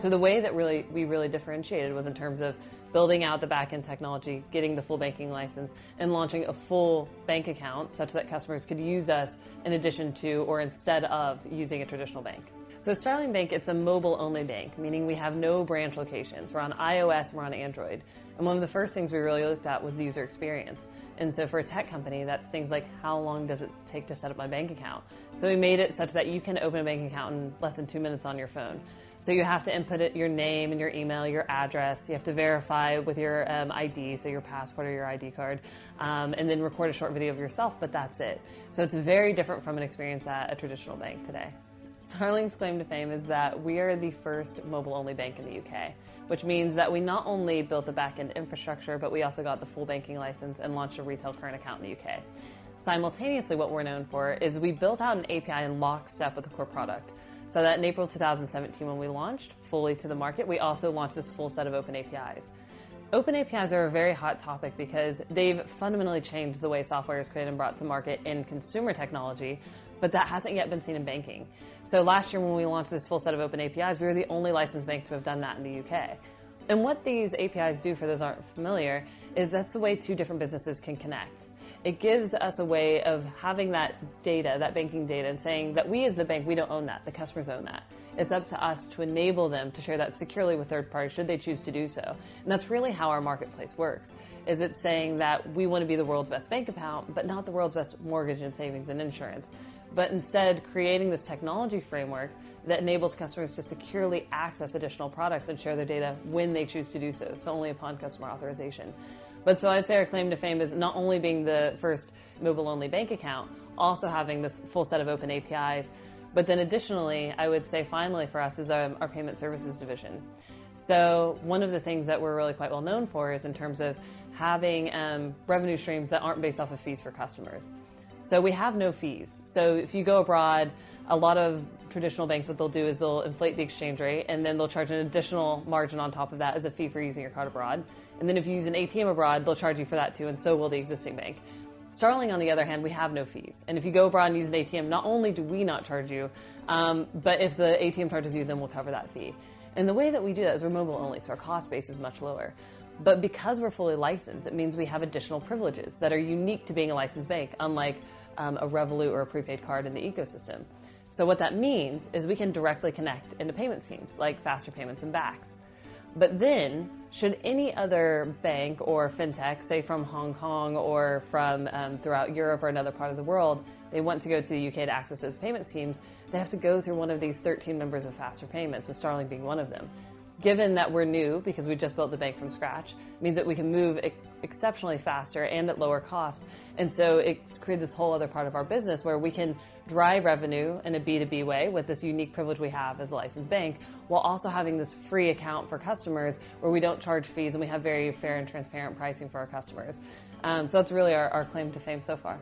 So the way that we really differentiated was in terms of building out the back-end technology, getting the full banking license, and launching a full bank account such that customers could use us in addition to or instead of using a traditional bank. So Starling Bank, it's a mobile-only bank, meaning we have no branch locations. We're on iOS, we're on Android. And one of the first things we really looked at was the user experience. And so for a tech company, that's things like, how long does it take to set up my bank account? So we made it such that you can open a bank account in less than 2 minutes on your phone. So you have to input your name and your email, your address. You have to verify with your ID, so your passport or your ID card, and then record a short video of yourself, but that's it. So it's very different from an experience at a traditional bank today. Starling's claim to fame is that we are the first mobile-only bank in the UK, which means that we not only built the back-end infrastructure, but we also got the full banking license and launched a retail current account in the UK. Simultaneously, what we're known for is we built out an API in lockstep with the core product. So that in April 2017, when we launched fully to the market, we also launched this full set of open APIs. Open APIs are a very hot topic because they've fundamentally changed the way software is created and brought to market in consumer technology, but that hasn't yet been seen in banking. So last year when we launched this full set of open APIs, we were the only licensed bank to have done that in the UK. And what these APIs do, for those who aren't familiar, is that's the way two different businesses can connect. It gives us a way of having that data, that banking data, and saying that we as the bank, we don't own that, the customers own that. It's up to us to enable them to share that securely with third parties should they choose to do so. And that's really how our marketplace works, is it's saying that we want to be the world's best bank account, but not the world's best mortgage and savings and insurance. But instead creating this technology framework that enables customers to securely access additional products and share their data when they choose to do so, so only upon customer authorization. But so I'd say our claim to fame is not only being the first mobile-only bank account, also having this full set of open APIs, but then additionally, I would say finally for us is our payment services division. So one of the things that we're really quite well known for is in terms of having revenue streams that aren't based off of fees for customers. So we have no fees. So if you go abroad, a lot of traditional banks, what they'll do is they'll inflate the exchange rate and then they'll charge an additional margin on top of that as a fee for using your card abroad. And then if you use an ATM abroad, they'll charge you for that too, and so will the existing bank. Starling, on the other hand, we have no fees. And if you go abroad and use an ATM, not only do we not charge you, but if the ATM charges you, then we'll cover that fee. And the way that we do that is we're mobile only, so our cost base is much lower. But because we're fully licensed, it means we have additional privileges that are unique to being a licensed bank, unlike a Revolut or a prepaid card in the ecosystem. So what that means is we can directly connect into payment schemes like faster payments and backs. But then, should any other bank or fintech, say from Hong Kong or from throughout Europe or another part of the world, they want to go to the UK to access those payment schemes, they have to go through one of these 13 members of Faster Payments, with Starling being one of them. Given that we're new, because we just built the bank from scratch, means that we can move exceptionally faster and at lower cost. And so it's created this whole other part of our business where we can drive revenue in a B2B way with this unique privilege we have as a licensed bank, while also having this free account for customers where we don't charge fees and we have very fair and transparent pricing for our customers. So that's really our claim to fame so far.